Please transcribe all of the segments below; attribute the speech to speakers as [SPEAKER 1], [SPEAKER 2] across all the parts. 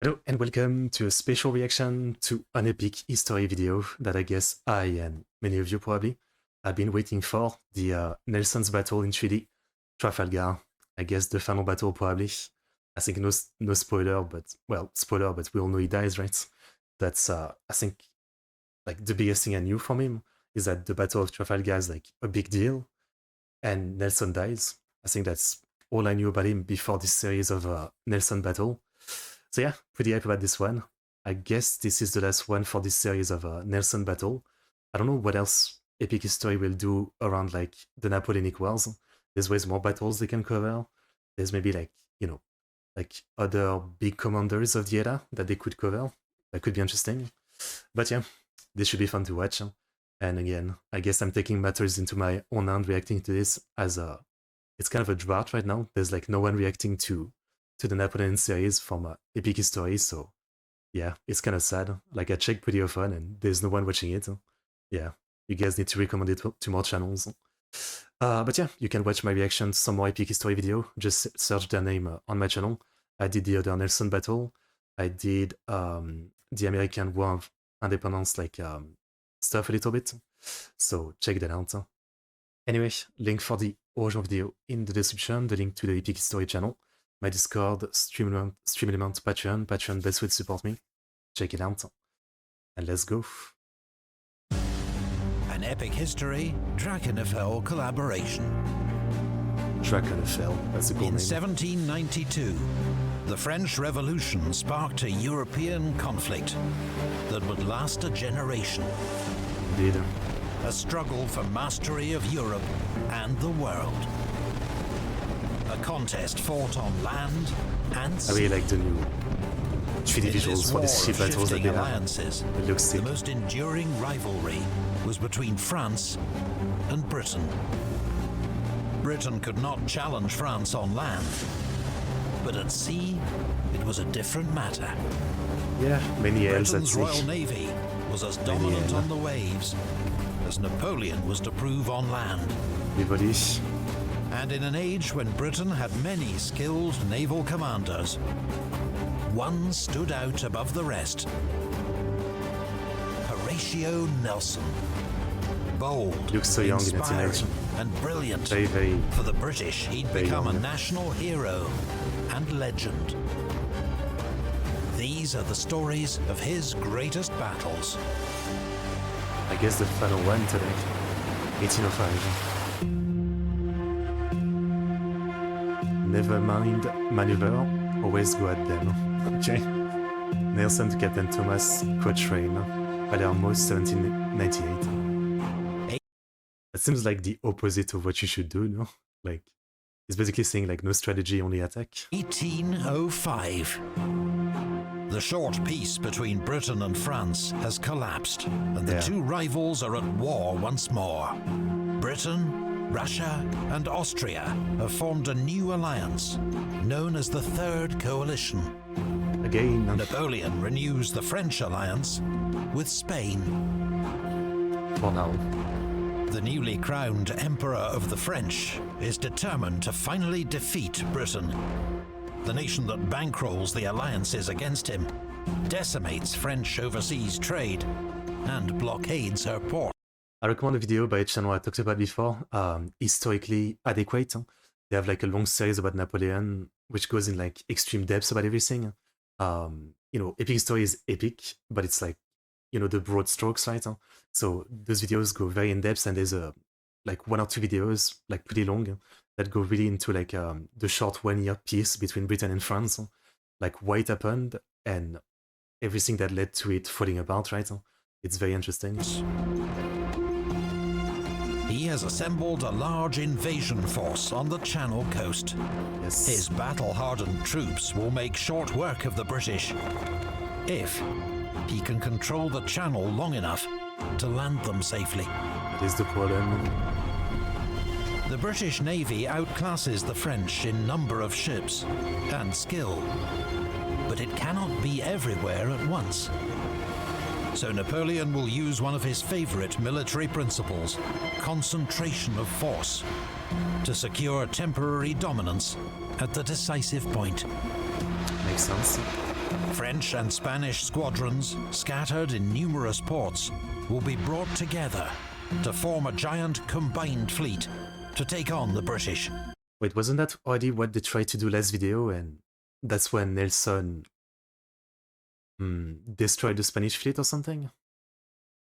[SPEAKER 1] Hello and welcome to a special reaction to an epic history video that I guess I and many of you probably have been waiting for, the Nelson's battle in 3D, Trafalgar. I guess the final battle probably. I think no spoiler, but well, spoiler, but we all know he dies, right? That's I think like the biggest thing I knew from him is that the Battle of Trafalgar is like a big deal, and Nelson dies. I think that's all I knew about him before this series of Nelson battle. So yeah, pretty hype about this one. I guess this is the last one for this series of Nelson battle. I don't know what else epic history will do around like the Napoleonic Wars. There's ways more battles they can cover. There's maybe like, you know, like other big commanders of the era that they could cover. That could be interesting. But yeah, this should be fun to watch. And again, I guess I'm taking matters into my own hand reacting to this as it's kind of a drought right now. There's like no one reacting to the Napoleon series from Epic History, so yeah, it's kind of sad. Like I check pretty often and there's no one watching it. Yeah, you guys need to recommend it to more channels. But yeah, you can watch my reaction to some more Epic History video. Just search their name on my channel. I did the other Nelson battle. I did the American War of Independence like stuff a little bit. So check that out. Anyway, link for the original video in the description, the link to the Epic History channel, my Discord, Stream Element, Patreon, best way to support me. Check it out. And let's go.
[SPEAKER 2] An Epic History Drakenfell collaboration.
[SPEAKER 1] Drakenfell, that's a cool name.
[SPEAKER 2] In 1792, the French Revolution sparked a European conflict that would last a generation.
[SPEAKER 1] Indeed.
[SPEAKER 2] A struggle for mastery of Europe and the world. A contest fought on land and sea.
[SPEAKER 1] I really like the new 3D visuals for these ship battles that they have. It looks sick.
[SPEAKER 2] The most enduring rivalry was between France and Britain. Britain could not challenge France on land, but at sea, it was a different matter.
[SPEAKER 1] Yeah, many elves at
[SPEAKER 2] Britain's
[SPEAKER 1] sea.
[SPEAKER 2] Royal Navy was as dominant on the waves as Napoleon was to prove on land.
[SPEAKER 1] Everybody.
[SPEAKER 2] And in an age when Britain had many skilled naval commanders, one stood out above the rest. Horatio Nelson. Bold,
[SPEAKER 1] Looks so young in that
[SPEAKER 2] inspiring,
[SPEAKER 1] image.
[SPEAKER 2] and brilliant.
[SPEAKER 1] Very
[SPEAKER 2] For the British, he'd become a national hero and legend. These are the stories of his greatest battles.
[SPEAKER 1] I guess the final one today. 1805. Never mind maneuver, always go at them. Okay. Nelson to Captain Thomas Cochrane, Palermo 1798. That seems like the opposite of what you should do, no? Like, he's basically saying like no strategy, only attack.
[SPEAKER 2] 1805. The short peace between Britain and France has collapsed, and the two rivals are at war once more. Britain, Russia, and Austria have formed a new alliance, known as the Third Coalition.
[SPEAKER 1] Again.
[SPEAKER 2] Napoleon renews the French alliance with Spain.
[SPEAKER 1] For now.
[SPEAKER 2] The newly crowned Emperor of the French is determined to finally defeat Britain. The nation that bankrolls the alliances against him, decimates French overseas trade, and blockades her port.
[SPEAKER 1] I recommend a video by a channel I talked about before, Historically Adequate. They have like a long series about Napoleon, which goes in like extreme depths about everything. You know, Epic History is epic, but it's like, you know, the broad strokes, right? So those videos go very in depth, and there's like 1 or 2 videos, like pretty long, that go really into like the short 1-year peace between Britain and France, like why it happened and everything that led to it falling apart, right? It's very interesting.
[SPEAKER 2] He has assembled a large invasion force on the Channel coast.
[SPEAKER 1] Yes.
[SPEAKER 2] His battle-hardened troops will make short work of the British, if he can control the Channel long enough to land them safely.
[SPEAKER 1] That is the problem.
[SPEAKER 2] The British Navy outclasses the French in number of ships and skill, but it cannot be everywhere at once. So Napoleon will use one of his favorite military principles, concentration of force, to secure temporary dominance at the decisive point.
[SPEAKER 1] Makes sense.
[SPEAKER 2] French and Spanish squadrons, scattered in numerous ports, will be brought together to form a giant combined fleet to take on the British.
[SPEAKER 1] Wait, wasn't that already what they tried to do last video? And that's when Nelson destroyed the Spanish fleet or something?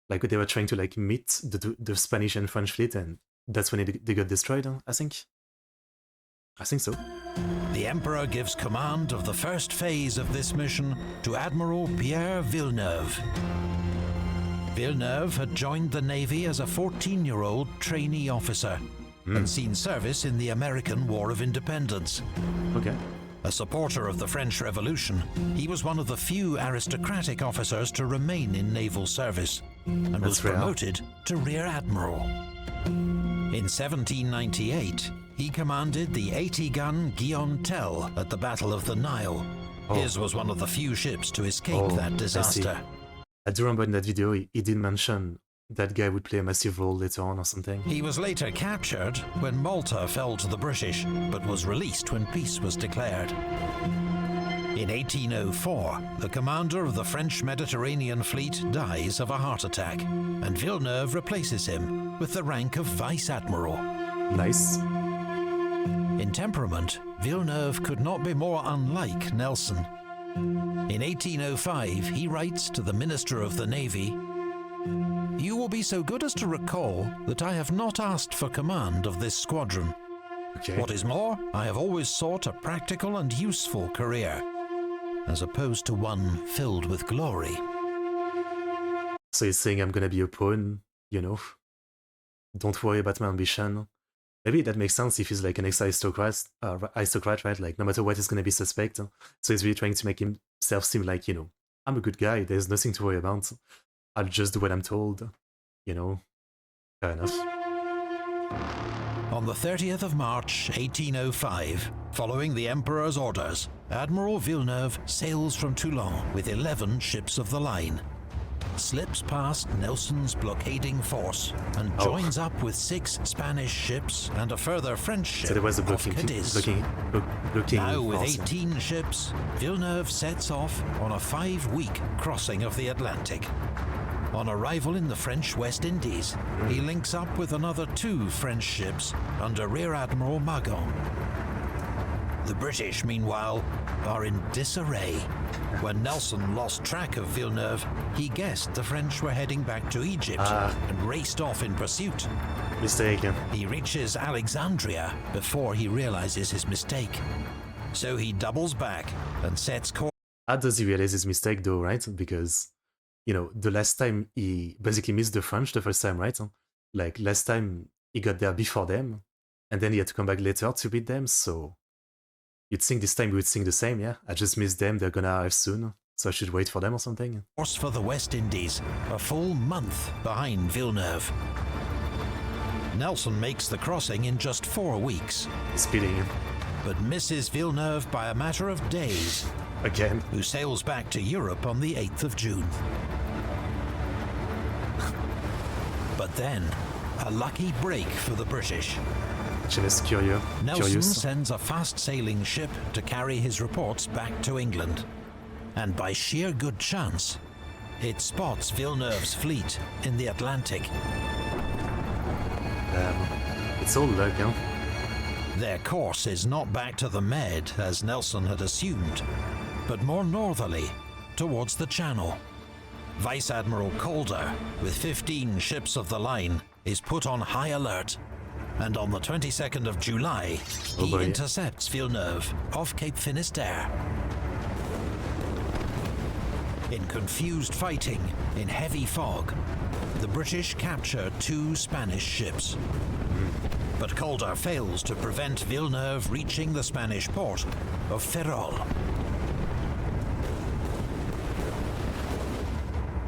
[SPEAKER 1] Like they were trying to like meet the Spanish and French fleet, and that's when they got destroyed, I think. I think so.
[SPEAKER 2] The Emperor gives command of the first phase of this mission to Admiral Pierre Villeneuve. Villeneuve had joined the Navy as a 14-year-old trainee officer and seen service in the American War of Independence.
[SPEAKER 1] Okay.
[SPEAKER 2] A supporter of the French Revolution, he was one of the few aristocratic officers to remain in naval service and was promoted to Rear Admiral. In 1798, he commanded the 80-gun Guillaume Tell at the Battle of the Nile. His was one of the few ships to escape that disaster.
[SPEAKER 1] I do remember in that video he did mention that guy would play a massive role later on or something.
[SPEAKER 2] He was later captured when Malta fell to the British, but was released when peace was declared. In 1804, the commander of the French Mediterranean fleet dies of a heart attack, and Villeneuve replaces him with the rank of Vice Admiral.
[SPEAKER 1] Nice.
[SPEAKER 2] In temperament, Villeneuve could not be more unlike Nelson. In 1805, he writes to the Minister of the Navy, "You will be so good as to recall that I have not asked for command of this squadron.
[SPEAKER 1] Okay.
[SPEAKER 2] What is more, I have always sought a practical and useful career, as opposed to one filled with glory."
[SPEAKER 1] So he's saying I'm gonna be a pawn, you know? Don't worry about my ambition. Maybe that makes sense if he's like an ex-aristocrat, right? Like no matter what, he's gonna be suspect. So he's really trying to make himself seem like, you know, I'm a good guy, there's nothing to worry about. I'll just do what I'm told, you know? Fair enough.
[SPEAKER 2] On the 30th of March, 1805, following the Emperor's orders, Admiral Villeneuve sails from Toulon with 11 ships of the line, slips past Nelson's blockading force, and joins up with 6 Spanish ships and a further French ship
[SPEAKER 1] So there was a
[SPEAKER 2] off Cadiz. Now with
[SPEAKER 1] force.
[SPEAKER 2] 18 ships, Villeneuve sets off on a 5-week crossing of the Atlantic. On arrival in the French West Indies, he links up with another 2 French ships under Rear Admiral Magon. The British, meanwhile, are in disarray. When Nelson lost track of Villeneuve, he guessed the French were heading back to Egypt and raced off in pursuit.
[SPEAKER 1] Mistake.
[SPEAKER 2] He reaches Alexandria before he realizes his mistake. So he doubles back and sets course.
[SPEAKER 1] How does he realize his mistake though, right? Because, you know, the last time he basically missed the French the first time, right? Like last time he got there before them, and then he had to come back later to beat them, so you'd think this time he would think the same, yeah? I just missed them, they're gonna arrive soon, so I should wait for them or something.
[SPEAKER 2] Course for the West Indies, a full month behind Villeneuve. Nelson makes the crossing in just 4 weeks,
[SPEAKER 1] Speeding.
[SPEAKER 2] but misses Villeneuve by a matter of days,
[SPEAKER 1] Again.
[SPEAKER 2] who sails back to Europe on the 8th of June. But then, a lucky break for the British.
[SPEAKER 1] Just curious.
[SPEAKER 2] Nelson sends a fast-sailing ship to carry his reports back to England. And by sheer good chance, it spots Villeneuve's fleet in the Atlantic.
[SPEAKER 1] It's all luck, huh?
[SPEAKER 2] Their course is not back to the Med, as Nelson had assumed, but more northerly, towards the Channel. Vice Admiral Calder, with 15 ships of the line, is put on high alert, and on the 22nd of July, he intercepts Villeneuve off Cape Finisterre. In confused fighting, in heavy fog, the British capture 2 Spanish ships. But Calder fails to prevent Villeneuve reaching the Spanish port of Ferrol.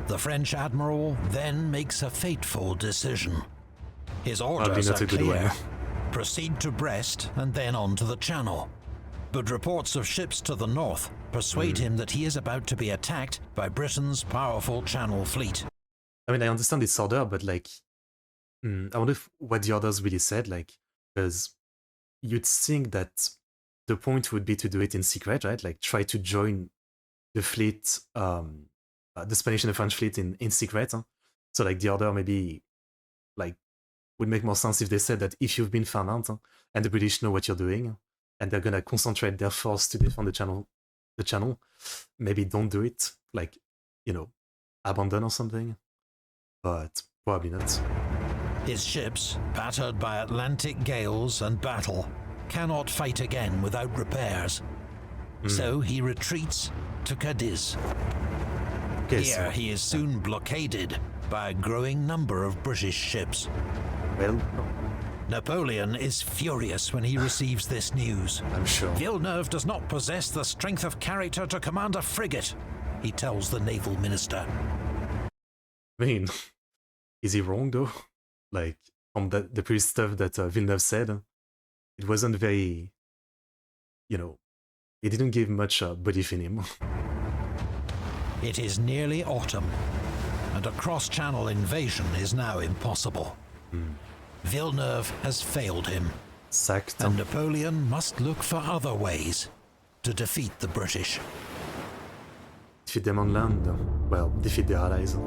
[SPEAKER 2] The French admiral then makes a fateful decision. His orders are clear. Proceed to Brest and then on to the Channel. But reports of ships to the north persuade him that he is about to be attacked by Britain's powerful Channel fleet.
[SPEAKER 1] I mean, I understand this order, but like, I wonder what the orders really said, like, because you'd think that the point would be to do it in secret, right? Like, try to join the fleet, the Spanish and the French fleet in secret. Huh? So like the order maybe like would make more sense if they said that if you've been found out, huh, and the British know what you're doing, and they're gonna concentrate their force to defend the channel, maybe don't do it. Like, you know, abandon or something. But probably not.
[SPEAKER 2] His ships, battered by Atlantic gales and battle, cannot fight again without repairs. So he retreats to Cadiz.
[SPEAKER 1] Okay,
[SPEAKER 2] Here
[SPEAKER 1] so,
[SPEAKER 2] he is soon blockaded by a growing number of British ships.
[SPEAKER 1] well,
[SPEAKER 2] Napoleon is furious when he receives this news.
[SPEAKER 1] I'm sure.
[SPEAKER 2] Villeneuve does not possess the strength of character to command a frigate, he tells the naval minister.
[SPEAKER 1] I mean, is he wrong though? Like, from the previous stuff that Villeneuve said, it wasn't very, you know, he didn't give much belief in him.
[SPEAKER 2] It is nearly autumn, and a cross-channel invasion is now impossible. Villeneuve has failed him,
[SPEAKER 1] Sacked.
[SPEAKER 2] and Napoleon must look for other ways to defeat the British.
[SPEAKER 1] Defeat them on land, well, defeat the Allies.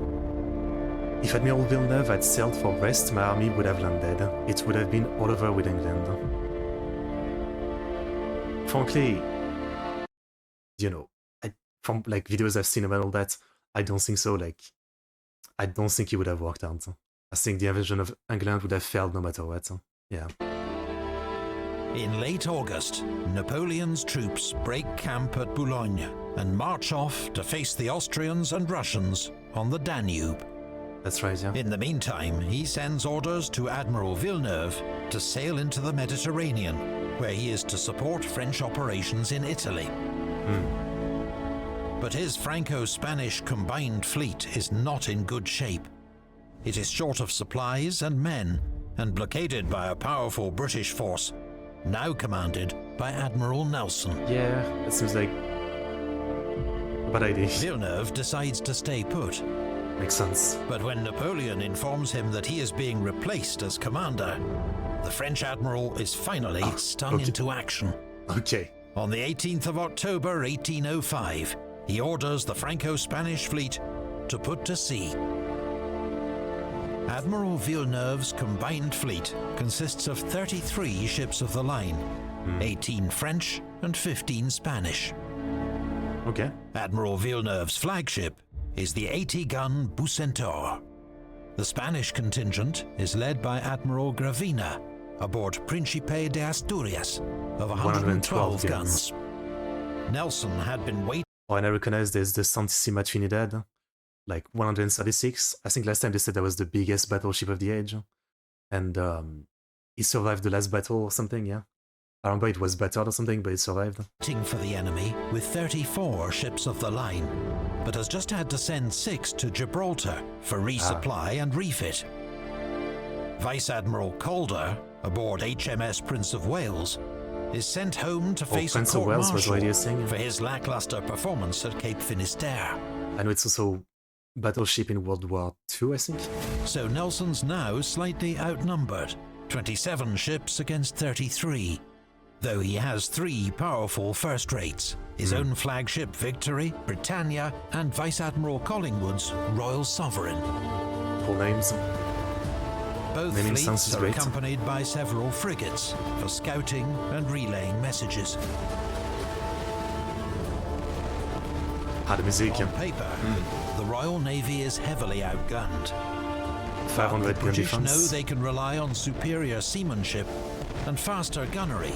[SPEAKER 1] If Admiral Villeneuve had sailed for Brest, my army would have landed. It would have been all over with England. Frankly, you know, from like videos I've seen about all that, I don't think so. Like, I don't think it would have worked out. I think the invasion of England would have failed no matter what. Yeah.
[SPEAKER 2] In late August, Napoleon's troops break camp at Boulogne and march off to face the Austrians and Russians on the Danube.
[SPEAKER 1] That's right, yeah.
[SPEAKER 2] In the meantime, he sends orders to Admiral Villeneuve to sail into the Mediterranean, where he is to support French operations in Italy. But his Franco-Spanish combined fleet is not in good shape. It is short of supplies and men, and blockaded by a powerful British force, now commanded by Admiral Nelson.
[SPEAKER 1] Yeah, it seems like a bad idea.
[SPEAKER 2] Villeneuve decides to stay put.
[SPEAKER 1] Makes sense.
[SPEAKER 2] But when Napoleon informs him that he is being replaced as commander, the French admiral is finally stung into action.
[SPEAKER 1] Okay.
[SPEAKER 2] On the 18th of October 1805, he orders the Franco-Spanish fleet to put to sea. Admiral Villeneuve's combined fleet consists of 33 ships of the line, 18 French and 15 Spanish.
[SPEAKER 1] Okay.
[SPEAKER 2] Admiral Villeneuve's flagship is the 80-gun Bucentaure. The Spanish contingent is led by Admiral Gravina aboard Príncipe de Asturias of 112 guns. Nelson had been waiting.
[SPEAKER 1] Oh, and I recognize there's the Santissima Trinidad, like 136. I think last time they said that was the biggest battleship of the age. And he survived the last battle or something, yeah? I remember it was battered or something, but it survived.
[SPEAKER 2] For the enemy with 34 ships of the line, but has just had to send 6 to Gibraltar for resupply and refit. Vice Admiral Calder, aboard HMS Prince of Wales, is sent home to face
[SPEAKER 1] Prince
[SPEAKER 2] a
[SPEAKER 1] of Wales was already a
[SPEAKER 2] court-martial
[SPEAKER 1] thing.
[SPEAKER 2] for his lackluster performance at Cape Finisterre.
[SPEAKER 1] I know it's also battleship in World War II, I think.
[SPEAKER 2] So Nelson's now slightly outnumbered, 27 ships against 33. Though he has 3 powerful first-rates, his own flagship Victory, Britannia, and Vice Admiral Collingwood's Royal Sovereign.
[SPEAKER 1] Cool names.
[SPEAKER 2] Both
[SPEAKER 1] Naming
[SPEAKER 2] fleets
[SPEAKER 1] sounds
[SPEAKER 2] are
[SPEAKER 1] great.
[SPEAKER 2] accompanied by several frigates for scouting and relaying messages.
[SPEAKER 1] The music.
[SPEAKER 2] On paper, the Royal Navy is heavily outgunned.
[SPEAKER 1] 500
[SPEAKER 2] The
[SPEAKER 1] gun
[SPEAKER 2] British know
[SPEAKER 1] defense.
[SPEAKER 2] they can rely on superior seamanship and faster gunnery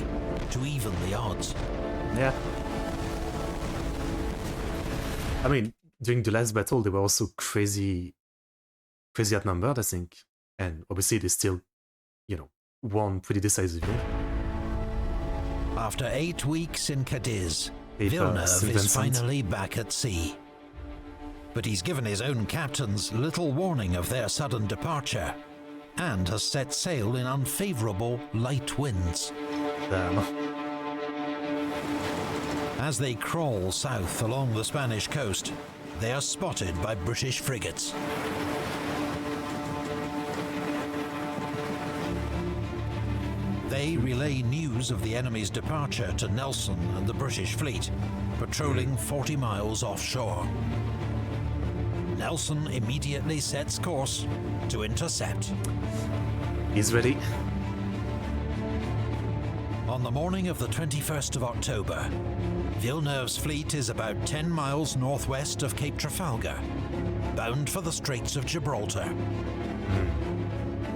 [SPEAKER 2] to even the odds.
[SPEAKER 1] Yeah. I mean, during the last battle, they were also crazy outnumbered, I think. And obviously they still, you know, won pretty decisively.
[SPEAKER 2] After 8 weeks in Cadiz,
[SPEAKER 1] St.
[SPEAKER 2] Villeneuve is
[SPEAKER 1] Vincent.
[SPEAKER 2] finally back at sea. But he's given his own captains little warning of their sudden departure, and has set sail in unfavourable light winds.
[SPEAKER 1] Damn.
[SPEAKER 2] As they crawl south along the Spanish coast, they are spotted by British frigates. They relay news of the enemy's departure to Nelson and the British fleet, patrolling 40 miles offshore. Nelson immediately sets course to intercept.
[SPEAKER 1] He's ready.
[SPEAKER 2] On the morning of the 21st of October, Villeneuve's fleet is about 10 miles northwest of Cape Trafalgar, bound for the Straits of Gibraltar.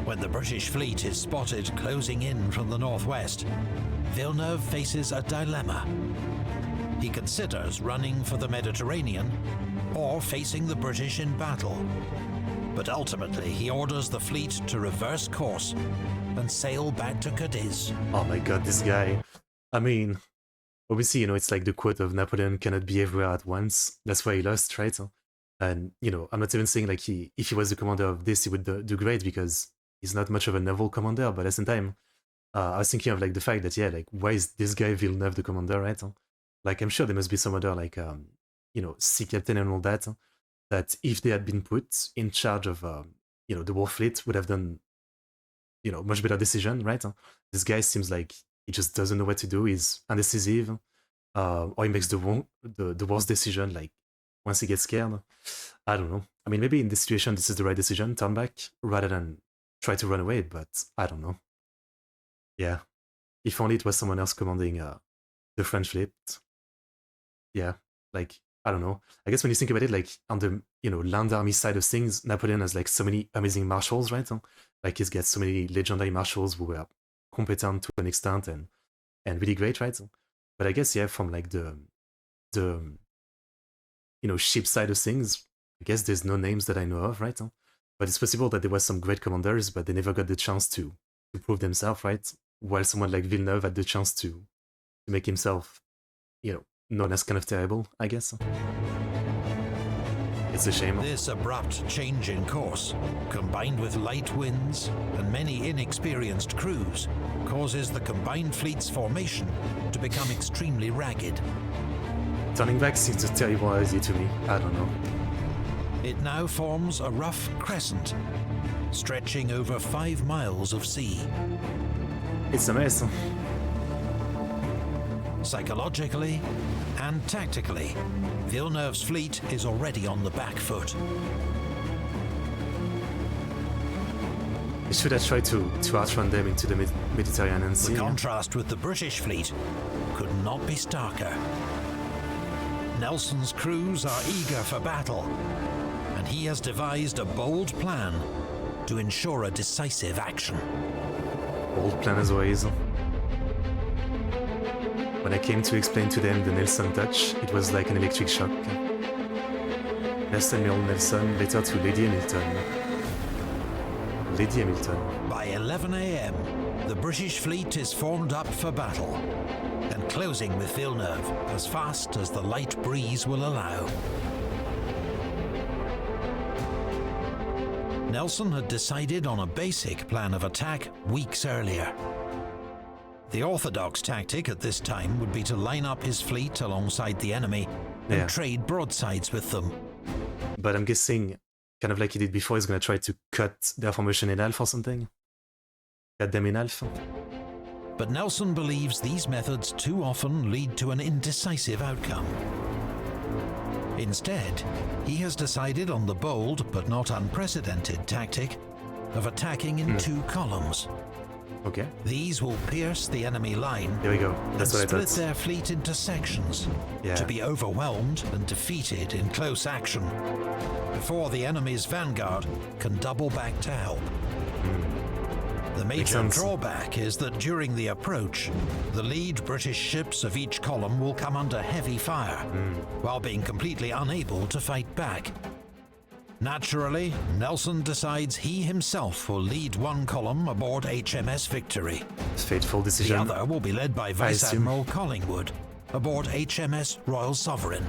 [SPEAKER 2] When the British fleet is spotted closing in from the northwest, Villeneuve faces a dilemma. He considers running for the Mediterranean or facing the British in battle. But ultimately, he orders the fleet to reverse course and sail back to Cadiz.
[SPEAKER 1] Oh my god, this guy. I mean, obviously, it's like the quote of Napoleon cannot be everywhere at once. That's why he lost, right? And, I'm not even saying like if he was the commander of this, he would do great, because he's not much of a naval commander. But at the same time, I was thinking of like the fact that, yeah, like why is this guy Villeneuve the commander, right? Like I'm sure there must be some other like, sea captain and all that, that if they had been put in charge of, the war fleet, would have done, much better decision, right? This guy seems like he just doesn't know what to do. He's indecisive, or he makes the worst decision, like once he gets scared. I don't know. I mean, maybe in this situation, this is the right decision, turn back, rather than try to run away, but I don't know. Yeah. If only it was someone else commanding the French fleet. Yeah, like, I don't know. I guess when you think about it, like on the land army side of things, Napoleon has like so many amazing marshals, right? Like he's got so many legendary marshals who were competent to an extent and really great, right? But I guess, yeah, from like the ship side of things, I guess there's no names that I know of, right? But it's possible that there was some great commanders, but they never got the chance to prove themselves, right? While someone like Villeneuve had the chance to make himself, known as kind of terrible, I guess. It's a shame.
[SPEAKER 2] This abrupt change in course, combined with light winds and many inexperienced crews, causes the combined fleet's formation to become extremely ragged.
[SPEAKER 1] Turning back seems a terrible idea to me. I don't know.
[SPEAKER 2] It now forms a rough crescent, stretching over 5 miles of sea.
[SPEAKER 1] It's a mess.
[SPEAKER 2] Psychologically and tactically, Villeneuve's fleet is already on the back foot.
[SPEAKER 1] He should have tried to outrun them into the Mediterranean Sea.
[SPEAKER 2] The contrast with the British fleet could not be starker. Nelson's crews are eager for battle, and he has devised a bold plan to ensure a decisive action.
[SPEAKER 1] Bold plan as always. When I came to explain to them the Nelson touch, it was like an electric shock. First Admiral Nelson, later to Lady Hamilton. Lady Hamilton.
[SPEAKER 2] By 11 a.m., the British fleet is formed up for battle, and closing with Villeneuve as fast as the light breeze will allow. Nelson had decided on a basic plan of attack weeks earlier. The orthodox tactic at this time would be to line up his fleet alongside the enemy and trade broadsides with them.
[SPEAKER 1] But I'm guessing, kind of like he did before, he's going to try to cut their formation in half or something? Cut them in half?
[SPEAKER 2] But Nelson believes these methods too often lead to an indecisive outcome. Instead, he has decided on the bold but not unprecedented tactic of attacking in 2 columns.
[SPEAKER 1] Okay.
[SPEAKER 2] These will pierce the enemy line.
[SPEAKER 1] There we go. That's what I thought.
[SPEAKER 2] Split their fleet into sections to be overwhelmed and defeated in close action before the enemy's vanguard can double back to help. The major drawback is that during the approach, the lead British ships of each column will come under heavy fire while being completely unable to fight back. Naturally, Nelson decides he himself will lead one column aboard HMS Victory.
[SPEAKER 1] Fateful decision.
[SPEAKER 2] The other will be led by Vice Admiral Collingwood aboard HMS Royal Sovereign.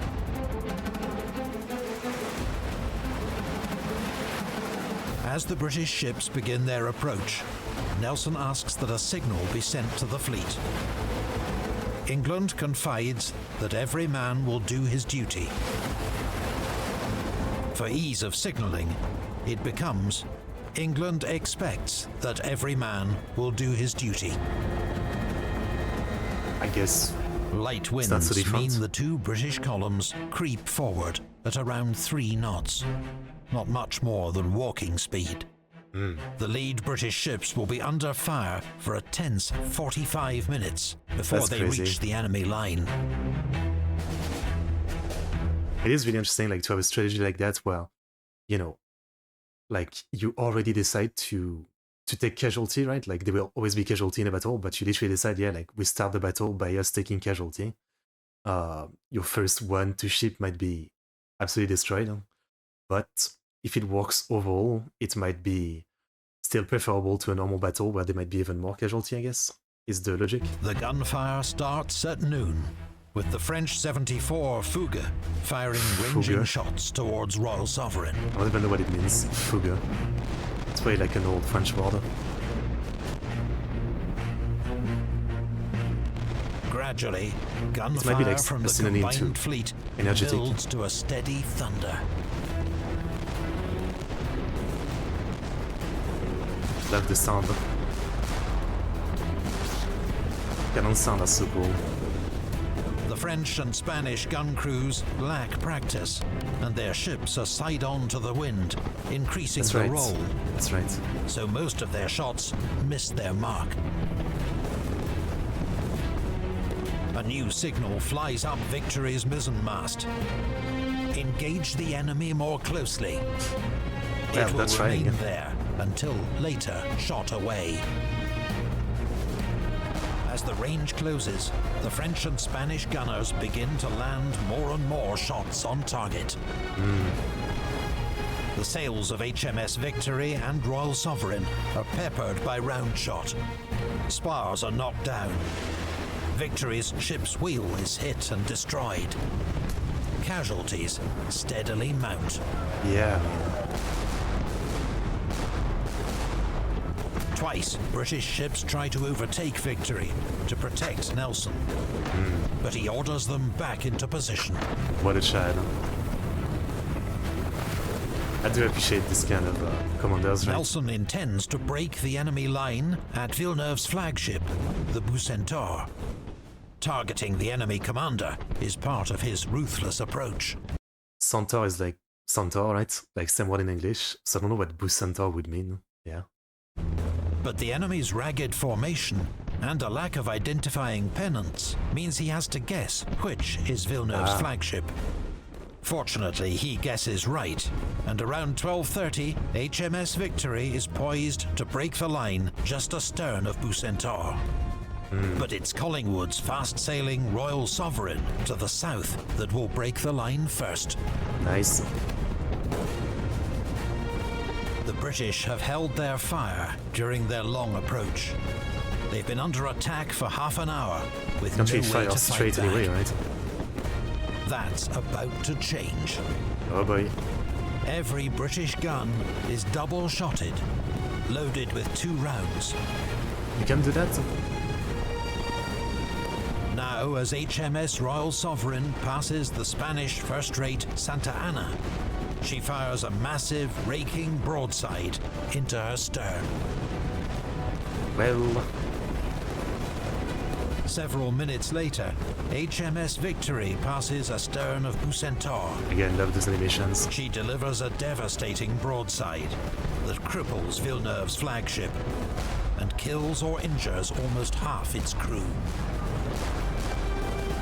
[SPEAKER 2] As the British ships begin their approach, Nelson asks that a signal be sent to the fleet. England confides that every man will do his duty. For ease of signalling, it becomes, England expects that every man will do his duty.
[SPEAKER 1] I guess
[SPEAKER 2] Light
[SPEAKER 1] It's not so
[SPEAKER 2] winds
[SPEAKER 1] different.
[SPEAKER 2] mean the two British columns creep forward at around 3 knots, not much more than walking speed. The lead British ships will be under fire for a tense 45 minutes before
[SPEAKER 1] That's
[SPEAKER 2] they
[SPEAKER 1] crazy.
[SPEAKER 2] reach the enemy line.
[SPEAKER 1] It is really interesting, like, to have a strategy like that where, you know, like, you already decide to take casualty, right? Like, there will always be casualty in a battle, but you literally decide, yeah, like, we start the battle by us taking casualty. Your first 1-2 ship might be absolutely destroyed, but if it works overall, it might be still preferable to a normal battle where there might be even more casualty, I guess, is the logic.
[SPEAKER 2] The gunfire starts at noon, with the French 74 Fougue firing ranging
[SPEAKER 1] Fougue.
[SPEAKER 2] shots towards Royal Sovereign.
[SPEAKER 1] I don't even know what it means, Fougue. It's probably like an old French word.
[SPEAKER 2] Gradually,
[SPEAKER 1] might be
[SPEAKER 2] gunfire
[SPEAKER 1] like
[SPEAKER 2] from
[SPEAKER 1] a
[SPEAKER 2] the
[SPEAKER 1] synonym to
[SPEAKER 2] combined fleet
[SPEAKER 1] energetic.
[SPEAKER 2] builds to a steady thunder.
[SPEAKER 1] Love the sound. Cannon sound are so cool.
[SPEAKER 2] The French and Spanish gun crews lack practice, and their ships are side on to the wind, increasing
[SPEAKER 1] That's
[SPEAKER 2] the
[SPEAKER 1] right.
[SPEAKER 2] roll,
[SPEAKER 1] That's right.
[SPEAKER 2] so most of their shots miss their mark. A new signal flies up Victory's mizzenmast. Engage the enemy more closely.
[SPEAKER 1] Well,
[SPEAKER 2] It will
[SPEAKER 1] that's right.
[SPEAKER 2] remain there until later shot away. As the range closes, the French and Spanish gunners begin to land more and more shots on target. The sails of HMS Victory and Royal Sovereign are peppered by round shot. Spars are knocked down. Victory's ship's wheel is hit and destroyed. Casualties steadily mount.
[SPEAKER 1] Yeah, man.
[SPEAKER 2] Twice, British ships try to overtake Victory to protect Nelson, but he orders them back into position.
[SPEAKER 1] What a child. I do appreciate this kind of commanders, right?
[SPEAKER 2] Nelson intends to break the enemy line at Villeneuve's flagship, the Bucentaure. Targeting the enemy commander is part of his ruthless approach.
[SPEAKER 1] Centaur is like Centaur, right? Like same word in English. So I don't know what Bucentaur would mean. Yeah.
[SPEAKER 2] But the enemy's ragged formation and a lack of identifying pennants means he has to guess which is Villeneuve's flagship. Fortunately, he guesses right, and around 12:30, HMS Victory is poised to break the line just astern of Bucentaure. But it's Collingwood's fast-sailing Royal Sovereign to the south that will break the line first.
[SPEAKER 1] Nice.
[SPEAKER 2] The British have held their fire during their long approach. They've been under attack for half an hour with no
[SPEAKER 1] Can't really
[SPEAKER 2] way
[SPEAKER 1] fire
[SPEAKER 2] to
[SPEAKER 1] straight
[SPEAKER 2] fight back.
[SPEAKER 1] anyway, right?
[SPEAKER 2] That's about to change.
[SPEAKER 1] Oh boy.
[SPEAKER 2] Every British gun is double-shotted, loaded with 2 rounds.
[SPEAKER 1] You can do that?
[SPEAKER 2] Now, as HMS Royal Sovereign passes the Spanish first-rate Santa Ana, she fires a massive, raking broadside into her stern.
[SPEAKER 1] Well,
[SPEAKER 2] Several minutes later, HMS Victory passes astern of Bucentaure.
[SPEAKER 1] again, love those animations.
[SPEAKER 2] She delivers a devastating broadside that cripples Villeneuve's flagship and kills or injures almost half its crew.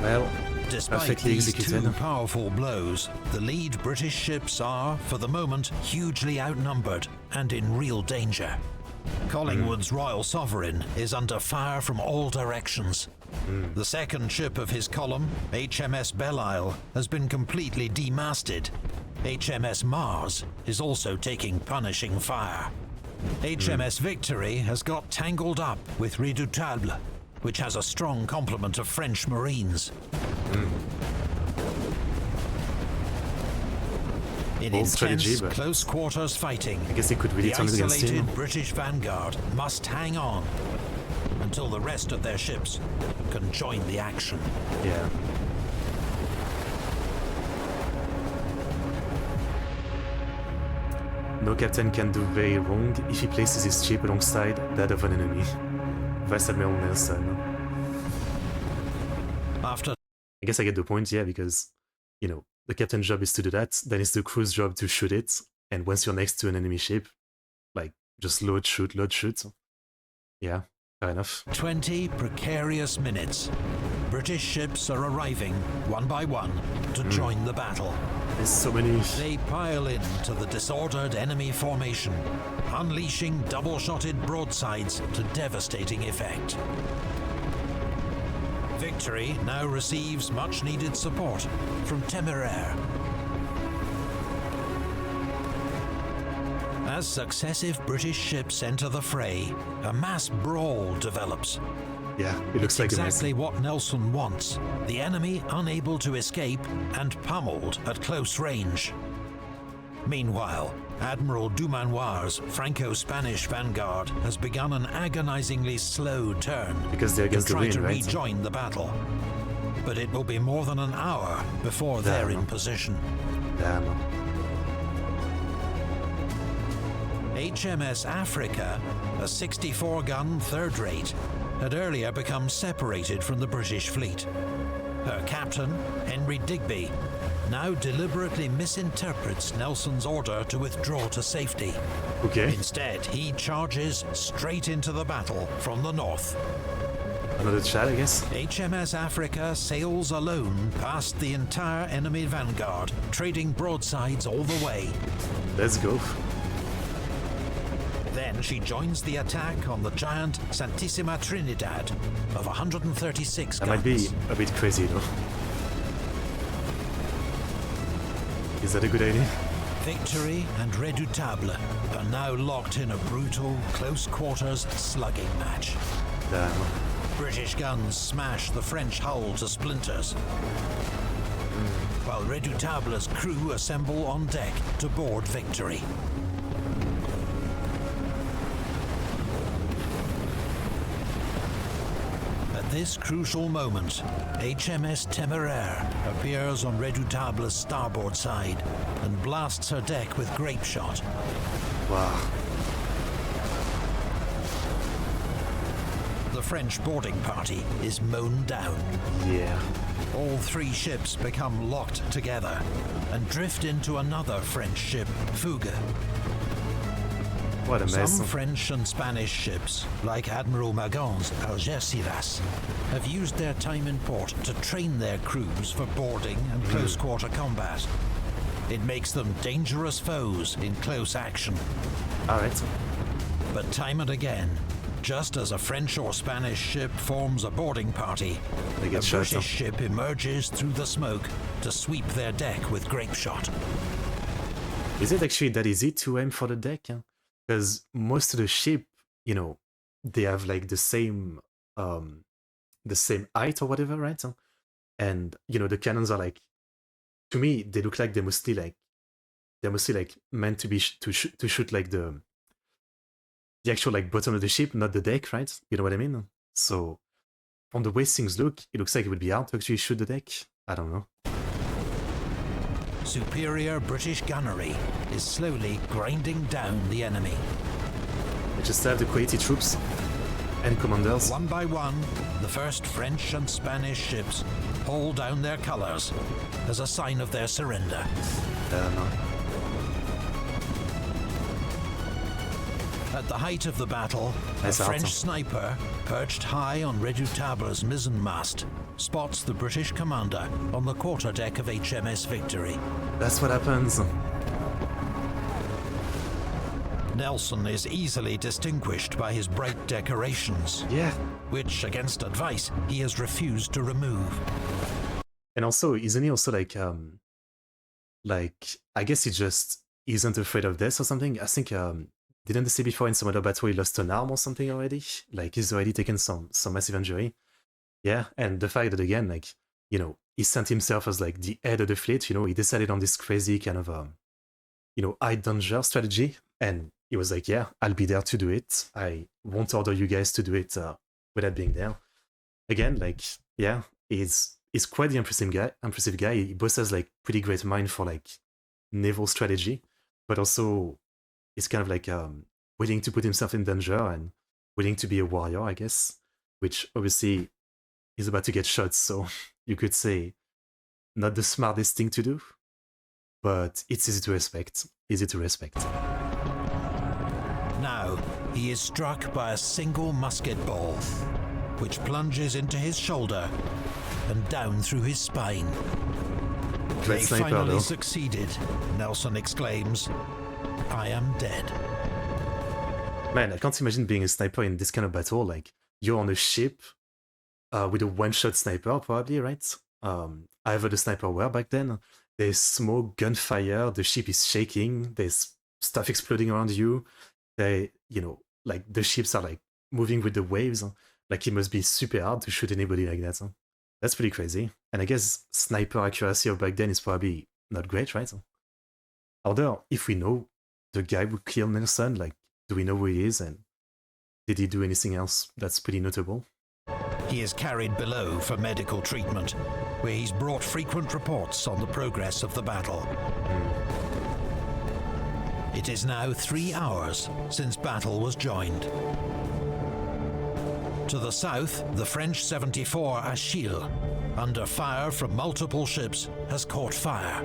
[SPEAKER 1] Well,
[SPEAKER 2] Despite
[SPEAKER 1] perfectly
[SPEAKER 2] these
[SPEAKER 1] executed.
[SPEAKER 2] 2 powerful blows, the lead British ships are, for the moment, hugely outnumbered and in real danger. Collingwood's Royal Sovereign is under fire from all directions. The second ship of his column, HMS Belle-Isle, has been completely demasted. HMS Mars is also taking punishing fire. HMS Victory has got tangled up with Redoutable, which has a strong complement of French Marines. In
[SPEAKER 1] Bold
[SPEAKER 2] intense,
[SPEAKER 1] strategy, but
[SPEAKER 2] close quarters fighting,
[SPEAKER 1] I guess he could really
[SPEAKER 2] the
[SPEAKER 1] turn it against him.
[SPEAKER 2] isolated British vanguard must hang on until the rest of their ships can join the action.
[SPEAKER 1] Yeah. No captain can do very wrong if he places his ship alongside that of an enemy. Vice Admiral Nelson.
[SPEAKER 2] After
[SPEAKER 1] I guess I get the point, yeah, because, you know, the captain's job is to do that, then it's the crew's job to shoot it, and once you're next to an enemy ship, like, just load, shoot, load, shoot. Yeah, fair enough.
[SPEAKER 2] 20 precarious minutes. British ships are arriving, one by one, to join the battle.
[SPEAKER 1] There's so many.
[SPEAKER 2] They pile into the disordered enemy formation, unleashing double-shotted broadsides to devastating effect. Victory now receives much-needed support from Téméraire. As successive British ships enter the fray, a mass brawl develops.
[SPEAKER 1] Yeah, it looks like
[SPEAKER 2] exactly what Nelson wants. The enemy unable to escape and pummeled at close range. Meanwhile, Admiral Dumanoir's Franco-Spanish vanguard has begun an agonizingly slow turn
[SPEAKER 1] because they're against
[SPEAKER 2] to try
[SPEAKER 1] the wind,
[SPEAKER 2] to
[SPEAKER 1] right?
[SPEAKER 2] rejoin the battle. But it will be more than an hour before they're in position.
[SPEAKER 1] Damn.
[SPEAKER 2] HMS Africa, a 64-gun third rate, had earlier become separated from the British fleet. Her captain, Henry Digby, now deliberately misinterprets Nelson's order to withdraw to safety.
[SPEAKER 1] Okay.
[SPEAKER 2] Instead, he charges straight into the battle from the north.
[SPEAKER 1] Another chat, I guess?
[SPEAKER 2] HMS Africa sails alone past the entire enemy vanguard, trading broadsides all the way.
[SPEAKER 1] Let's go.
[SPEAKER 2] Then she joins the attack on the giant Santissima Trinidad of 136
[SPEAKER 1] That
[SPEAKER 2] guns.
[SPEAKER 1] might be a bit crazy, though. Is that a good idea?
[SPEAKER 2] Victory and Redoutable are now locked in a brutal, close-quarters slugging match.
[SPEAKER 1] Damn.
[SPEAKER 2] British guns smash the French hull to splinters, while Redoutable's crew assemble on deck to board Victory. At this crucial moment, HMS Téméraire appears on Redoutable's starboard side and blasts her deck with grape shot.
[SPEAKER 1] Wow.
[SPEAKER 2] The French boarding party is mown down.
[SPEAKER 1] Yeah.
[SPEAKER 2] All three ships become locked together and drift into another French ship, Fougue.
[SPEAKER 1] What a mess.
[SPEAKER 2] Some French and Spanish ships, like Admiral Magon's Algeciras, have used their time in port to train their crews for boarding and close-quarter combat. It makes them dangerous foes in close action.
[SPEAKER 1] Alright.
[SPEAKER 2] But time and again, just as a French or Spanish ship forms a boarding party,
[SPEAKER 1] They
[SPEAKER 2] a
[SPEAKER 1] get shot.
[SPEAKER 2] British ship emerges through the smoke to sweep their deck with grape shot.
[SPEAKER 1] Is it actually that easy to aim for the deck? Because most of the ship, you know, they have like the same height or whatever, right? And you know, the cannons are like, to me, they look like they're mostly like meant to be to shoot like the actual like bottom of the ship, not the deck, right? You know what I mean? So from the way things look, it looks like it would be hard to actually shoot the deck. I don't know.
[SPEAKER 2] Superior British gunnery is slowly grinding down the enemy.
[SPEAKER 1] They just have the quality troops and commanders.
[SPEAKER 2] One by one, the first French and Spanish ships haul down their colours as a sign of their surrender.
[SPEAKER 1] No.
[SPEAKER 2] At the height of the battle,
[SPEAKER 1] Nice
[SPEAKER 2] a French
[SPEAKER 1] art.
[SPEAKER 2] sniper, perched high on Redoutable's mizzenmast, spots the British commander on the quarterdeck of HMS Victory.
[SPEAKER 1] That's what happens.
[SPEAKER 2] Nelson is easily distinguished by his bright decorations,
[SPEAKER 1] Yeah.
[SPEAKER 2] which, against advice, he has refused to remove.
[SPEAKER 1] And also, isn't he also like I guess he just isn't afraid of death or something? I think didn't they say before in some other battle he lost an arm or something already? Like he's already taken some massive injury. Yeah, and the fact that again, like, you know, he sent himself as like the head of the fleet, you know, he decided on this crazy kind of you know, high danger strategy, and he was like, yeah, I'll be there to do it. I won't order you guys to do it without being there. Again, like, yeah, he's quite the impressive guy. He both has like pretty great mind for like naval strategy, but also he's kind of like willing to put himself in danger and willing to be a warrior, I guess, which obviously is about to get shot, so you could say, not the smartest thing to do, but it's easy to respect. Easy to respect.
[SPEAKER 2] Now, he is struck by a single musket ball, which plunges into his shoulder and down through his spine.
[SPEAKER 1] Great
[SPEAKER 2] They
[SPEAKER 1] sniper,
[SPEAKER 2] finally
[SPEAKER 1] though.
[SPEAKER 2] succeeded, Nelson exclaims. I am dead.
[SPEAKER 1] Man, I can't imagine being a sniper in this kind of battle. Like, you're on a ship with a one-shot sniper, probably, right? Either the sniper were back then. There's smoke, gunfire, the ship is shaking, there's stuff exploding around you. They, like, the ships are, like, moving with the waves. Like, it must be super hard to shoot anybody like that. That's pretty crazy. And I guess sniper accuracy of back then is probably not great, right? Although, if we know the guy who killed Nelson, like, do we know who he is, and did he do anything else that's pretty notable?
[SPEAKER 2] He is carried below for medical treatment, where he's brought frequent reports on the progress of the battle. It is now 3 hours since battle was joined. To the south, the French 74 Achille, under fire from multiple ships, has caught fire.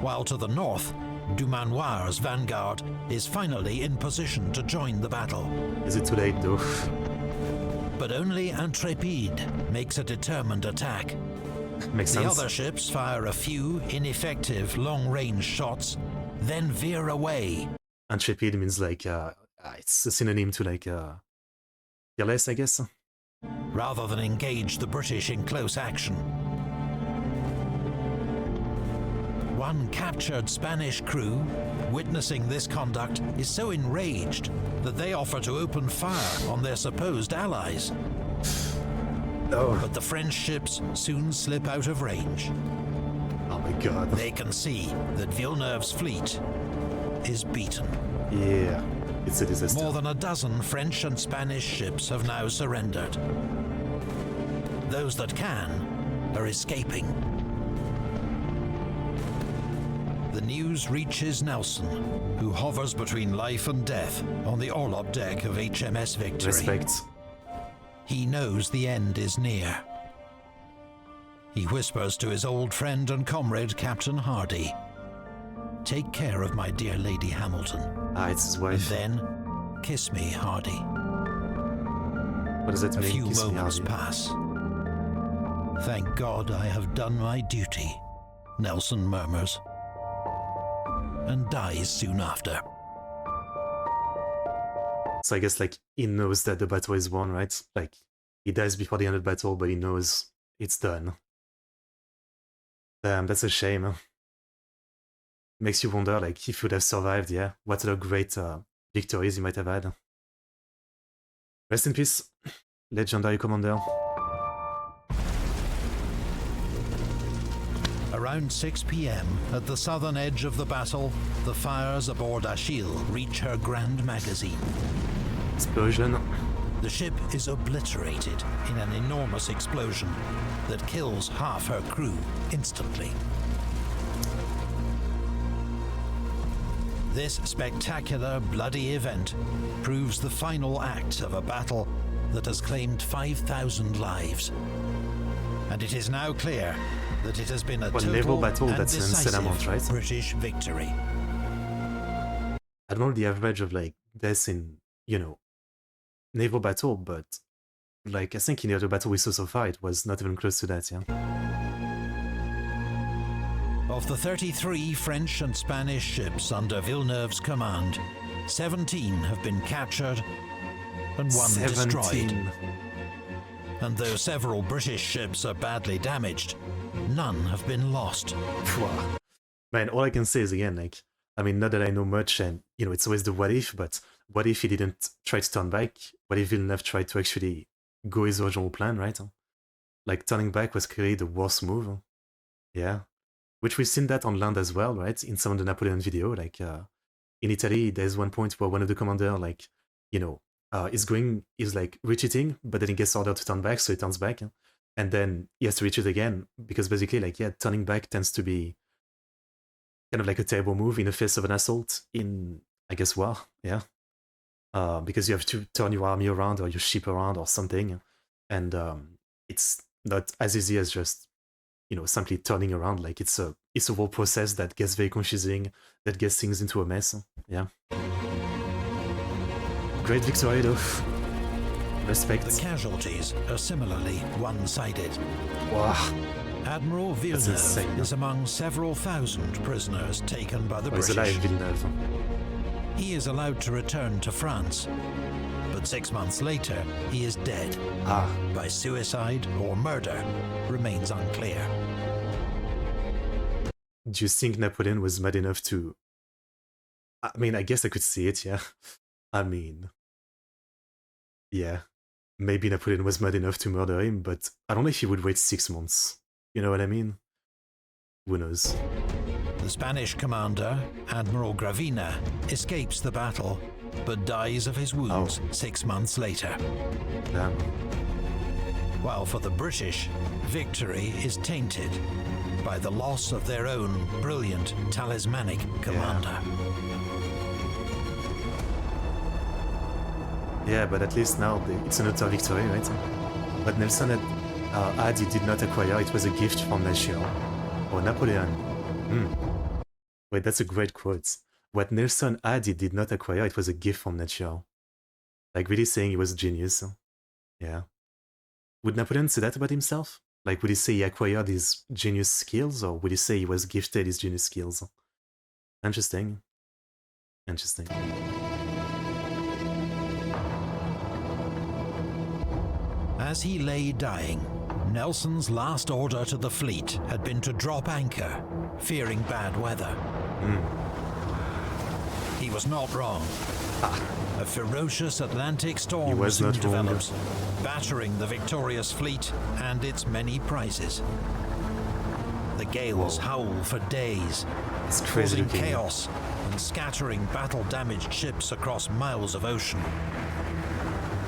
[SPEAKER 2] While to the north, Dumanoir's vanguard is finally in position to join the battle.
[SPEAKER 1] Is it too late, though?
[SPEAKER 2] But only Intrépide makes a determined attack.
[SPEAKER 1] Makes
[SPEAKER 2] The
[SPEAKER 1] sense.
[SPEAKER 2] other ships fire a few ineffective long-range shots, then veer away.
[SPEAKER 1] Intrepid means like, it's a synonym to like, fearless, I guess.
[SPEAKER 2] Rather than engage the British in close action. One captured Spanish crew, witnessing this conduct, is so enraged that they offer to open fire on their supposed allies.
[SPEAKER 1] Oh,
[SPEAKER 2] But the French ships soon slip out of range.
[SPEAKER 1] oh my god.
[SPEAKER 2] They can see that Villeneuve's fleet is beaten.
[SPEAKER 1] Yeah, it's a disaster.
[SPEAKER 2] More than a dozen French and Spanish ships have now surrendered. Those that can are escaping. The news reaches Nelson, who hovers between life and death on the orlop deck of HMS Victory.
[SPEAKER 1] Respect.
[SPEAKER 2] He knows the end is near. He whispers to his old friend and comrade, Captain Hardy, "Take care of my dear Lady Hamilton."
[SPEAKER 1] Ah, it's his
[SPEAKER 2] And
[SPEAKER 1] wife.
[SPEAKER 2] then, kiss me, Hardy.
[SPEAKER 1] What does that
[SPEAKER 2] A
[SPEAKER 1] mean?
[SPEAKER 2] few
[SPEAKER 1] Kiss me,
[SPEAKER 2] moments
[SPEAKER 1] Hardy?
[SPEAKER 2] pass. Thank God I have done my duty, Nelson murmurs, and dies soon after.
[SPEAKER 1] So I guess like he knows that the battle is won, right? Like he dies before the end of the battle, but he knows it's done. Damn, that's a shame. Makes you wonder, like, if he would have survived, yeah, what other great victories he might have had. Rest in peace, legendary commander.
[SPEAKER 2] Around 6 p.m., at the southern edge of the battle, the fires aboard Achille reach her grand magazine.
[SPEAKER 1] Explosion.
[SPEAKER 2] The ship is obliterated in an enormous explosion that kills half her crew instantly. This spectacular, bloody event proves the final act of a battle that has claimed 5,000 lives. And it is now clear that it has been a
[SPEAKER 1] Well, naval
[SPEAKER 2] total
[SPEAKER 1] battle,
[SPEAKER 2] and
[SPEAKER 1] that's an insane amount,
[SPEAKER 2] decisive
[SPEAKER 1] right?
[SPEAKER 2] British victory.
[SPEAKER 1] I don't know the average of like deaths in, naval battle, but like I think in the other battle we saw so far, it was not even close to that, yeah.
[SPEAKER 2] Of the 33 French and Spanish ships under Villeneuve's command, 17 have been captured and one
[SPEAKER 1] 17.
[SPEAKER 2] destroyed. And though several British ships are badly damaged, none have been lost.
[SPEAKER 1] Wow. Man, all I can say is again, like, I mean, not that I know much, and it's always the what if, but what if he didn't try to turn back? What if Villeneuve tried to actually go his original plan, right? Like, turning back was clearly the worst move. Yeah. Which we've seen that on land as well, right? In some of the Napoleon video, like, in Italy, there's one point where one of the commander, like, is like retreating, but then he gets ordered to turn back, so he turns back, and then he has to retreat again, because basically, like, yeah, turning back tends to be kind of like a terrible move in the face of an assault in, I guess, war, yeah. Because you have to turn your army around or your ship around or something, and it's not as easy as just, you know, simply turning around. Like it's a whole process that gets very confusing, that gets things into a mess. Yeah. Great victory though. Respect.
[SPEAKER 2] The casualties are similarly one-sided.
[SPEAKER 1] Wow.
[SPEAKER 2] Admiral Villeneuve is among several thousand prisoners taken by the British.
[SPEAKER 1] He's alive, Villeneuve.
[SPEAKER 2] He is allowed to return to France, but 6 months later he is dead. By suicide or murder remains unclear.
[SPEAKER 1] Do you think Napoleon was mad enough to... I mean, I guess I could see it, yeah. I mean... Yeah. Maybe Napoleon was mad enough to murder him, but I don't know if he would wait 6 months. You know what I mean? Who knows?
[SPEAKER 2] The Spanish commander, Admiral Gravina, escapes the battle, but dies of his wounds 6 months later.
[SPEAKER 1] Damn.
[SPEAKER 2] While for the British, victory is tainted by the loss of their own brilliant, talismanic commander.
[SPEAKER 1] Yeah, but at least now it's an utter victory, right? But Nelson had he did not acquire, it was a gift from Napoleon. Or Napoleon. Wait, that's a great quote. What Nelson had, he did not acquire, it was a gift from nature. Like really saying he was a genius. Yeah. Would Napoleon say that about himself? Like would he say he acquired his genius skills, or would he say he was gifted his genius skills? Interesting. Interesting.
[SPEAKER 2] As he lay dying, Nelson's last order to the fleet had been to drop anchor, fearing bad weather. He was not wrong. A ferocious Atlantic storm soon develops, battering the victorious fleet and its many prizes. The gales howl for days, causing chaos and scattering battle-damaged ships across miles of ocean.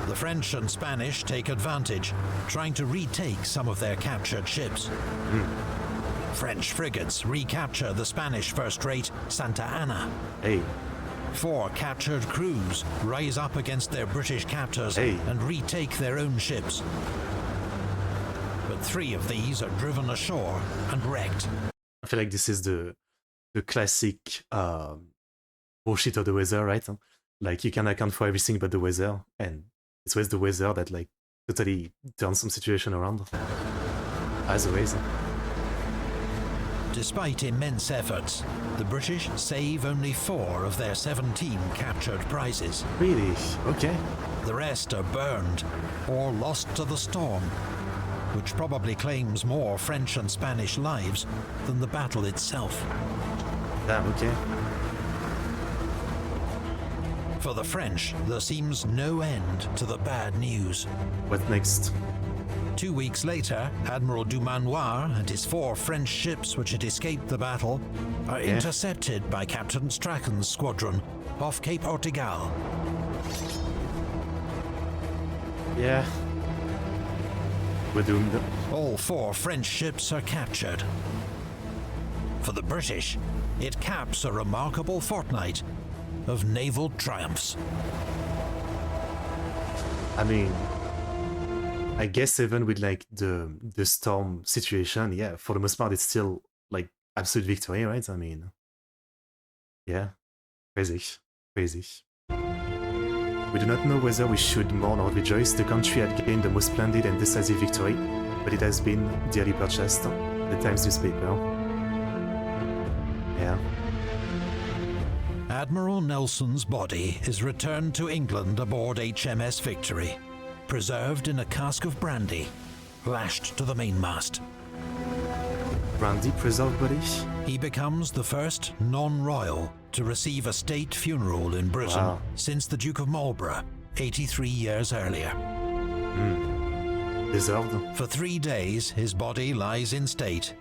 [SPEAKER 2] The French and Spanish take advantage, trying to retake some of their captured ships. French frigates recapture the Spanish first-rate Santa Ana. 4 captured crews rise up against their British captors and retake their own ships. But 3 of these are driven ashore and wrecked.
[SPEAKER 1] I feel like this is the classic bullshit of the weather, right? Like you can account for everything but the weather, and it's always the weather that like totally turns some situation around. As always.
[SPEAKER 2] Despite immense efforts, the British save only 4 of their 17 captured prizes.
[SPEAKER 1] Really? Okay.
[SPEAKER 2] The rest are burned or lost to the storm, which probably claims more French and Spanish lives than the battle itself.
[SPEAKER 1] Damn, okay.
[SPEAKER 2] For the French, there seems no end to the bad news.
[SPEAKER 1] What next?
[SPEAKER 2] 2 weeks later, Admiral Dumanoir and his 4 French ships which had escaped the battle are intercepted by Captain Strachan's squadron off Cape Ortegal.
[SPEAKER 1] Yeah. We're doomed.
[SPEAKER 2] All 4 French ships are captured. For the British, it caps a remarkable fortnight of naval triumphs.
[SPEAKER 1] I mean, I guess even with like the storm situation, yeah, for the most part it's still like absolute victory, right? I mean, yeah, crazy. We do not know whether we should mourn or rejoice. The country had gained the most splendid and decisive victory, but it has been dearly purchased. The Times newspaper. Yeah.
[SPEAKER 2] Admiral Nelson's body is returned to England aboard HMS Victory, preserved in a cask of brandy, lashed to the mainmast.
[SPEAKER 1] Brandy preserved body?
[SPEAKER 2] He becomes the first non-royal to receive a state funeral in Britain since the Duke of Marlborough, 83 years earlier.
[SPEAKER 1] Deserved.
[SPEAKER 2] For 3 days, his body lies in state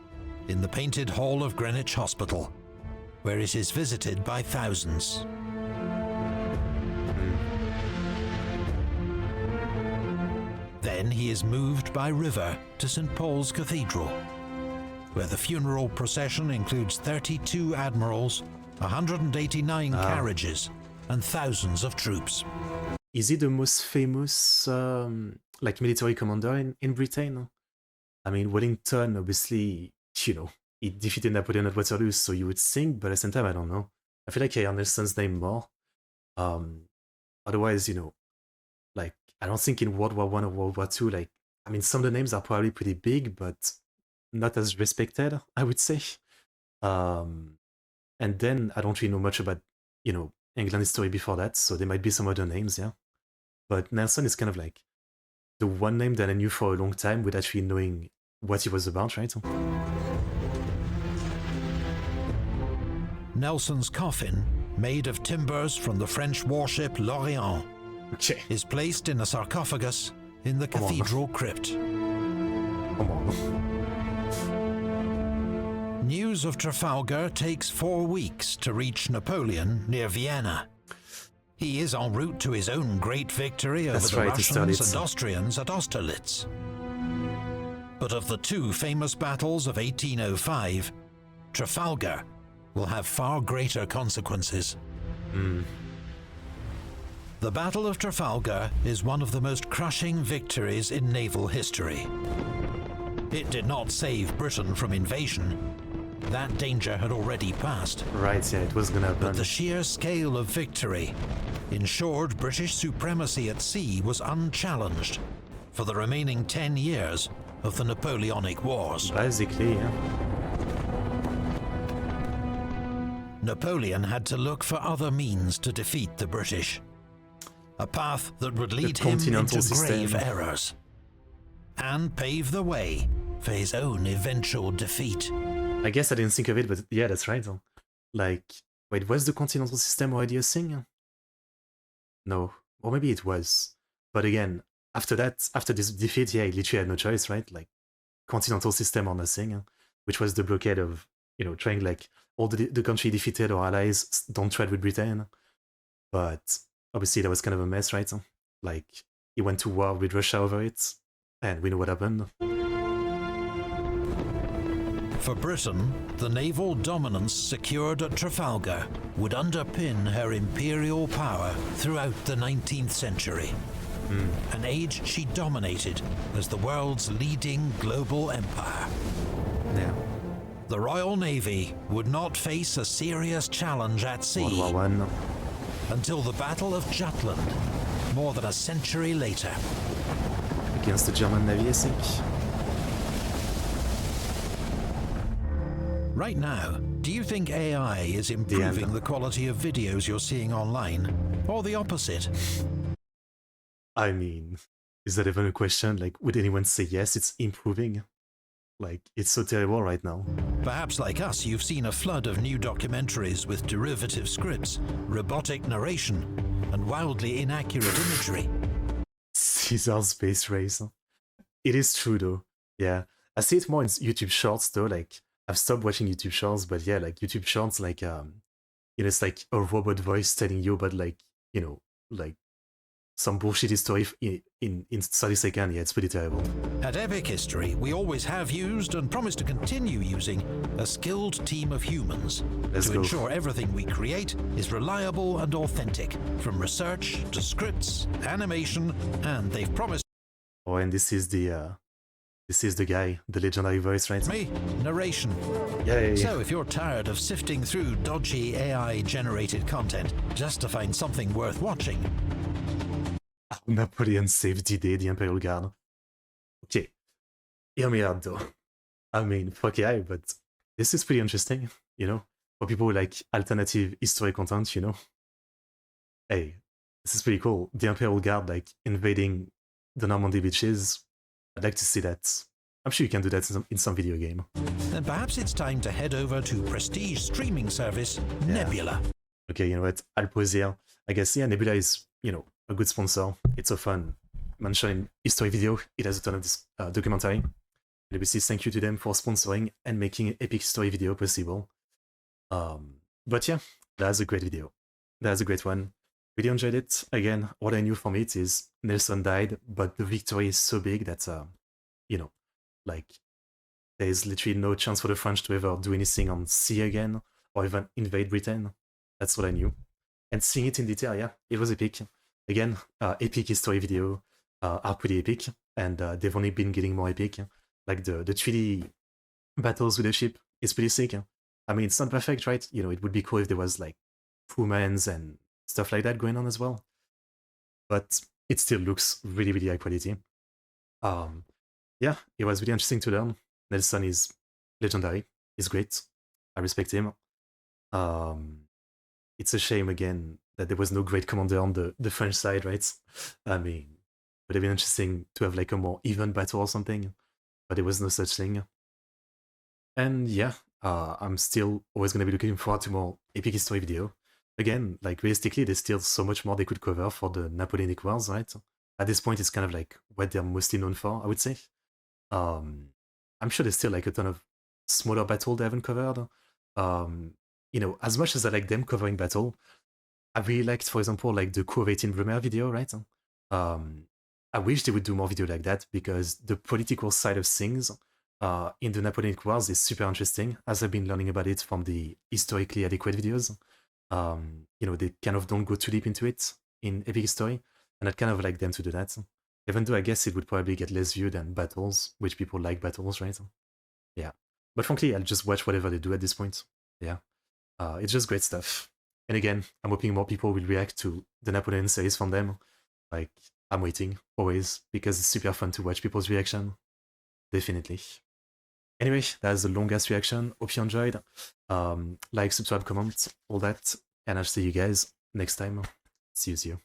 [SPEAKER 2] in the Painted Hall of Greenwich Hospital, where it is visited by thousands. Then he is moved by river to St. Paul's Cathedral, where the funeral procession includes 32 admirals, 189 carriages, and thousands of troops.
[SPEAKER 1] Is he the most famous like military commander in Britain? I mean, Wellington, obviously, he defeated Napoleon at Waterloo, so you would think, but at the same time, I don't know. I feel like I hear Nelson's name more. Um, Otherwise, like, I don't think in World War One or World War Two, like, I mean, some of the names are probably pretty big, but not as respected, I would say. Um, and then I don't really know much about, England history before that, so there might be some other names, yeah. But Nelson is kind of like the one name that I knew for a long time without actually knowing what he was about, right?
[SPEAKER 2] Nelson's coffin, made of timbers from the French warship L'Orient,
[SPEAKER 1] Okay.
[SPEAKER 2] is placed in a sarcophagus in the cathedral crypt.
[SPEAKER 1] Come on.
[SPEAKER 2] News of Trafalgar takes 4 weeks to reach Napoleon near Vienna. He is en route to his own great victory over the Russians and Austrians at Austerlitz. But of the two famous battles of 1805, Trafalgar will have far greater consequences. The Battle of Trafalgar is one of the most crushing victories in naval history. It did not save Britain from invasion. That danger had already passed.
[SPEAKER 1] Right, yeah, it was gonna happen.
[SPEAKER 2] But the sheer scale of victory ensured British supremacy at sea was unchallenged for the remaining 10 years of the Napoleonic Wars.
[SPEAKER 1] Basically, yeah.
[SPEAKER 2] Napoleon had to look for other means to defeat the British. A path that would lead him into grave errors and pave the way for his own eventual defeat.
[SPEAKER 1] I guess I didn't think of it, but yeah, that's right. Like, wait, was the continental system already a thing? No, or maybe it was. But again, after this defeat, yeah, he literally had no choice, right? Like, continental system or nothing, which was the blockade of, trying like all the country defeated or allies don't trade with Britain. But obviously that was kind of a mess, right? Like, he went to war with Russia over it, and we know what happened.
[SPEAKER 2] For Britain, the naval dominance secured at Trafalgar would underpin her imperial power throughout the 19th century. An age she dominated as the world's leading global empire.
[SPEAKER 1] Yeah.
[SPEAKER 2] The Royal Navy would not face a serious challenge at sea
[SPEAKER 1] World War I.
[SPEAKER 2] Until the Battle of Jutland, more than a century later.
[SPEAKER 1] Against the German Navy, I think.
[SPEAKER 2] Right now, do you think AI is improving the quality of videos you're seeing online, or the opposite?
[SPEAKER 1] I mean, is that even a question? Like, would anyone say yes, it's improving? Like, it's so terrible right now.
[SPEAKER 2] Perhaps like us, you've seen a flood of new documentaries with derivative scripts, robotic narration, and wildly inaccurate imagery.
[SPEAKER 1] Caesar Space Race. It is true though. Yeah. I see it more in YouTube Shorts though, like, I've stopped watching YouTube Shorts, but yeah, like YouTube Shorts, like, it's like a robot voice telling you about, like, like some bullshit history in 30 seconds. Yeah, it's pretty terrible.
[SPEAKER 2] At Epic History, we always have used and promise to continue using a skilled team of humans to ensure everything we create is reliable and authentic, from research to scripts, animation, and they've promised.
[SPEAKER 1] Oh, and this is the guy, the legendary voice, right?
[SPEAKER 2] Me, narration.
[SPEAKER 1] Yeah.
[SPEAKER 2] So if you're tired of sifting through dodgy AI-generated content just to find something worth watching...
[SPEAKER 1] Napoleon saved D-Day, the Imperial Guard. Okay, hear me out though. I mean, fuck AI, but this is pretty interesting, for people who like alternative history content, Hey, this is pretty cool. The Imperial Guard, like, invading the Normandy beaches. I'd like to see that. I'm sure you can do that in some video game.
[SPEAKER 2] Then perhaps it's time to head over to prestige streaming service Nebula.
[SPEAKER 1] Okay, you know what? I'll pause here. I guess, yeah, Nebula is, a good sponsor. It's so fun. Mentioned in history video, it has a ton of this documentary. And obviously, thank you to them for sponsoring and making an epic story video possible. But yeah, that's a great video. That's a great one. Really enjoyed it. Again, what I knew from it is Nelson died, but the victory is so big that, like, there's literally no chance for the French to ever do anything on sea again, or even invade Britain. That's what I knew. And seeing it in detail, yeah, it was epic. Again, epic history video are pretty epic, and they've only been getting more epic. Like the 3D battles with the ship is pretty sick. I mean, it's not perfect, right? You know, it would be cool if there was like humans and stuff like that going on as well, but it still looks really, really high quality. Um, yeah, it was really interesting to learn. Nelson is legendary. He's great. I respect him. Um, it's a shame again that there was no great commander on the French side, right? I mean, it would have been interesting to have like a more even battle or something, but there was no such thing. And yeah, I'm still always going to be looking forward to more epic history video. Again, like realistically, there's still so much more they could cover for the Napoleonic Wars, right? At this point, it's kind of like what they're mostly known for, I would say. Um, I'm sure there's still like a ton of smaller battle they haven't covered. Um, you know, as much as I like them covering battle, I really liked, for example, like the Coup of 18 Brumaire video, right? Um, I wish they would do more video like that because the political side of things in the Napoleonic Wars is super interesting, as I've been learning about it from the historically adequate videos. You know, they kind of don't go too deep into it in epic history, and I'd kind of like them to do that. Even though I guess it would probably get less view than battles, which people like battles, right? Yeah. But frankly, I'll just watch whatever they do at this point. Yeah. It's just great stuff. And again, I'm hoping more people will react to the Napoleon series from them. Like, I'm waiting, always, because it's super fun to watch people's reaction. Definitely. Anyway, that's the longest reaction. Hope you enjoyed. Like, subscribe, comment, all that. And I'll see you guys next time. See you.